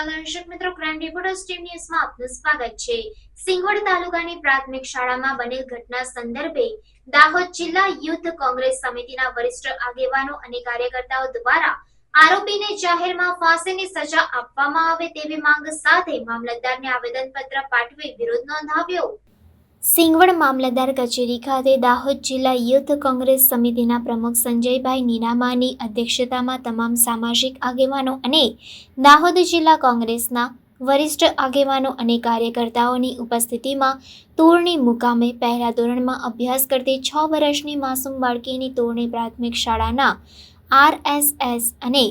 નમસ્કાર દર્શક મિત્રો, ક્રાઇમ રિપોર્ટર્સ ટીમ ન્યૂઝમાં આપનું સ્વાગત છે। સિંગવડ તાલુકાની પ્રાથમિક શાળામાં બનેલ ઘટના સંદર્ભે દાહોદ જિલ્લા યુથ કોંગ્રેસ સમિતિના વરિષ્ઠ આગેવાનો અને કાર્યકર્તાઓ દ્વારા આરોપીને જાહેરમાં ફાંસીની સજા આપવામાં આવે તેવી માંગ સાથે મામલતદારને આવેદનપત્ર પાઠવી વિરોધ નોંધાવ્યો। સિંગવડ મામલતદાર કચેરી ખાતે દાહોદ જિલ્લા યુથ કોંગ્રેસ સમિતિના પ્રમુખ સંજયભાઈ નીનામાની અધ્યક્ષતામાં તમામ સામાજિક આગેવાનો અને દાહોદ જિલ્લા કોંગ્રેસના વરિષ્ઠ આગેવાનો અને કાર્યકર્તાઓની ઉપસ્થિતિમાં તોરણી મુકામે પહેલા ધોરણમાં અભ્યાસ કરતી 6 વર્ષની માસૂમ બાળકીની તોરણી પ્રાથમિક શાળાના RSS અને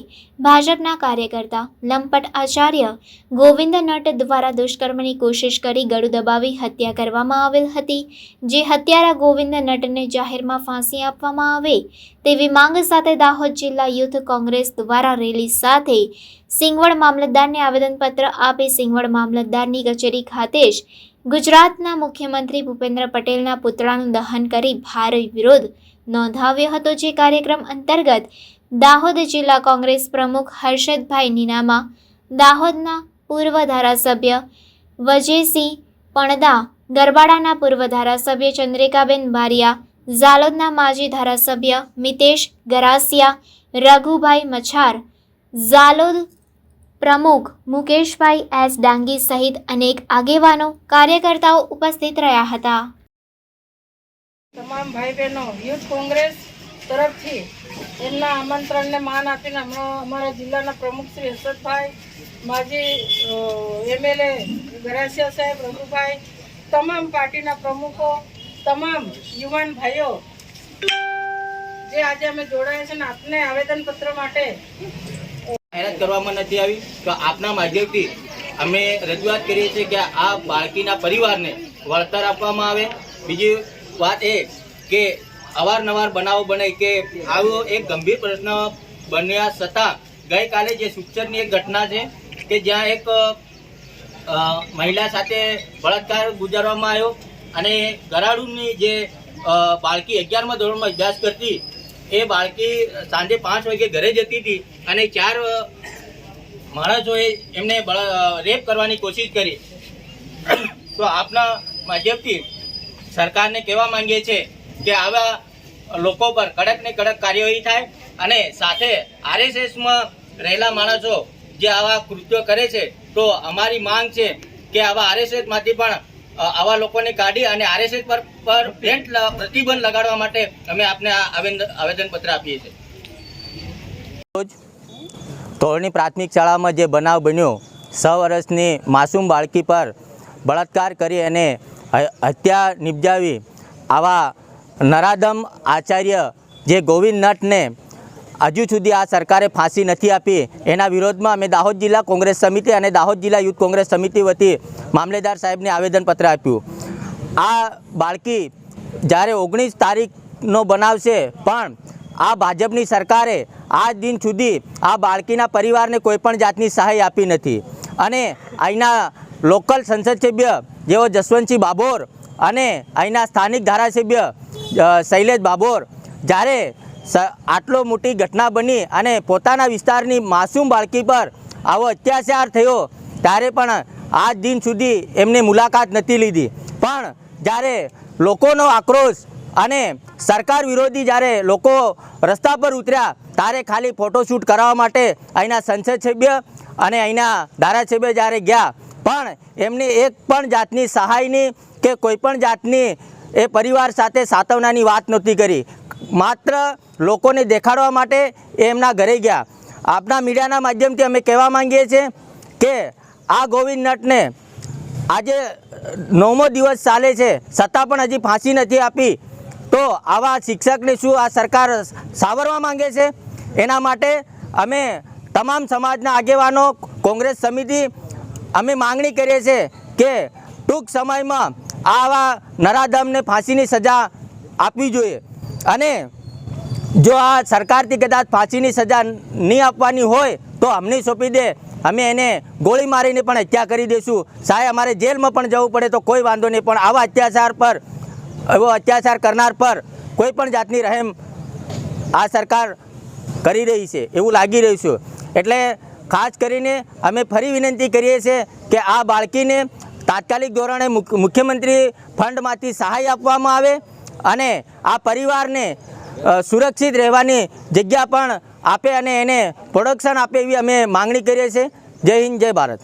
ભાજપના કાર્યકર્તા લંપટ આચાર્ય ગોવિંદ નટ દ્વારા દુષ્કર્મની કોશિશ કરી ગળું દબાવી હત્યા કરવામાં આવેલ હતી, જે હત્યારા ગોવિંદ નટને જાહેરમાં ફાંસી આપવામાં આવે તેવી માંગ સાથે દાહોદ જિલ્લા યુથ કોંગ્રેસ દ્વારા રેલી સાથે સિંગવડ મામલતદારને આવેદનપત્ર આપી સિંગવડ મામલતદારની કચેરી ખાતે જ ગુજરાતના મુખ્યમંત્રી ભૂપેન્દ્ર પટેલના પુતળાનું દહન કરી ભારે વિરોધ નોંધાવ્યો હતો, જે કાર્યક્રમ અંતર્ગત દાહોદ જિલ્લા કોંગ્રેસ પ્રમુખ હર્ષદભાઈ નીનામા, દાહોદના પૂર્વ ધારાસભ્ય વજેસિંહ પણદા, ગરબાડાના પૂર્વ ધારાસભ્ય ચંદ્રિકાબેન બારિયા, ઝાલોદના માજી ધારાસભ્ય મિતેશ ગરાસિયા, રઘુભાઈ મછાર, ઝાલોદ પ્રમુખ મુકેશભાઈ એસ ડાંગી સહિત અનેક આગેવાનો કાર્યકર્તાઓ ઉપસ્થિત રહ્યા હતા। તમામ ભાઈ બહેનો યુથ કોંગ્રેસ તરફથી એમના આમંત્રણને માન આપીને અમારા જિલ્લાના પ્રમુખ શ્રી હર્ષદભાઈ, માજી MLA ગરાસિયા સાહેબ, રઘુભાઈ, તમામ પાર્ટીના પ્રમુખો, તમામ યુવાન ભાઈઓ જે આજે અમે જોડાયા છે ને આપને આવેદનપત્ર માટે જાહેરાત કરવામાં નથી આવી, તો આપના માધ્યમથી અમે રજૂઆત કરીએ છીએ કે આ બાળકીના પરિવારને વળતર આપવામાં આવે। બીજી વાત એ કે અવારનવાર બનાવો બને કે આવો એક ગંભીર પ્રશ્ન બન્યા છતાં ગઈકાલે જે સુખસરની એક ઘટના છે કે જ્યાં એક મહિલા સાથે બળાત્કાર ગુજારવામાં આવ્યો અને ગરાડુની જે બાળકી 11મા ધોરણમાં અભ્યાસ કરતી એ બાળકી સાંજે 5 વાગે ઘરે જતી હતી અને 4 માણસોએ એમને રેપ કરવાની કોશિશ કરી। તો આપના માધ્યમથી સરકારને કહેવા માંગીએ છીએ કે આવા લોકો પર કડક ને કડક કાર્યવાહી થાય અને સાથે RSSમાં રહેલા માણસો જે આવા કૃત્યો કરે છે તો અમારી માંગ છે કે આવા RSSમાંથી પણ આવા લોકોને કાઢી અને RSS પર પ્રતિબંધ લગાડવા માટે અમે આપને આવેદનપત્ર આપીએ છીએ। તોરણી પ્રાથમિક શાળામાં જે બનાવ બન્યો, 6 વર્ષની માસૂમ બાળકી પર બળાત્કાર કરી અને હત્યા નિપજાવી આવા નરાધમ આચાર્ય જે ગોવિંદ નટને હજુ સુધી આ સરકારે ફાંસી નથી આપી, એના વિરોધમાં અમે દાહોદ જિલ્લા કોંગ્રેસ સમિતિ અને દાહોદ જિલ્લા યુથ કોંગ્રેસ સમિતિ વતી મામલેદાર સાહેબને આવેદનપત્ર આપ્યું। આ બાળકી જ્યારે 19 તારીખનો બનાવ છે, પણ આ ભાજપની સરકારે આજ દિન સુધી આ બાળકીના પરિવારને કોઈપણ જાતની સહાય આપી નથી અને અહીંના લોકલ સંસદ સભ્ય જેઓ જસવંતસિંહ બાબોર અને અહીંના સ્થાનિક ધારાસભ્ય શૈલેષ બાબોર જ્યારે આટલો મોટી ઘટના બની અને પોતાના વિસ્તારની માસૂમ બાળકી પર આવો અત્યાચાર થયો ત્યારે પણ આજ દિન સુધી એમને મુલાકાત નથી લીધી। પણ જ્યારે લોકોનો આક્રોશ અને સરકાર વિરોધી જ્યારે લોકો રસ્તા પર ઉતર્યા ત્યારે ખાલી ફોટોશૂટ કરાવવા માટે અહીંના સંસદ સભ્ય અને અહીંના ધારાસભ્ય જ્યારે ગયા, પણ એમને એક પણ જાતની સહાયની કે કોઈ પણ જાતની એ પરિવાર સાથે સાંત્વનાની વાત નહોતી કરી, માત્ર લોકોને દેખાડવા માટે એમના ઘરે ગયા। આપના મીડિયાના માધ્યમથી અમે કહેવા માંગીએ છીએ કે આ ગોવિંદ નટને આજે 9મો દિવસ ચાલે છે છતાં પણ હજી ફાંસી નથી આપી, તો આવા શિક્ષકને શું આ સરકાર સાવરવા માંગે છે? એના માટે અમે તમામ સમાજના આગેવાનો કોંગ્રેસ સમિતિ અમે માંગણી કરીએ છીએ કે ટૂંક સમયમાં આવા નરાધમને ફાંસીની સજા આપવી જોઈએ અને જો આ સરકારથી કદાચ ફાંસીની સજા નહીં આપવાની હોય તો અમને સોંપી દે, અમે એને ગોળી મારીને પણ હત્યા કરી દઈશું, સાહેબ અમારે જેલમાં પણ જવું પડે તો કોઈ વાંધો નહીં, પણ આવા અત્યાચાર કરનાર પર કોઈ પણ જાતની રહેમ આ સરકાર કરી રહી છે એવું લાગી રહ્યું છે। એટલે ખાસ કરીને અમે ફરી વિનંતી કરીએ છીએ કે આ બાળકીને તાત્કાલિક ધોરણે મુખ્યમંત્રી ફંડમાંથી સહાય આપવામાં આવે અને આ પરિવારને સુરક્ષિત રહેવાની જગ્યા પણ આપે અને એને પ્રોડક્શન આપે એવી અમે માંગણી કરીએ છીએ. જય હિન્દ, જય ભારત.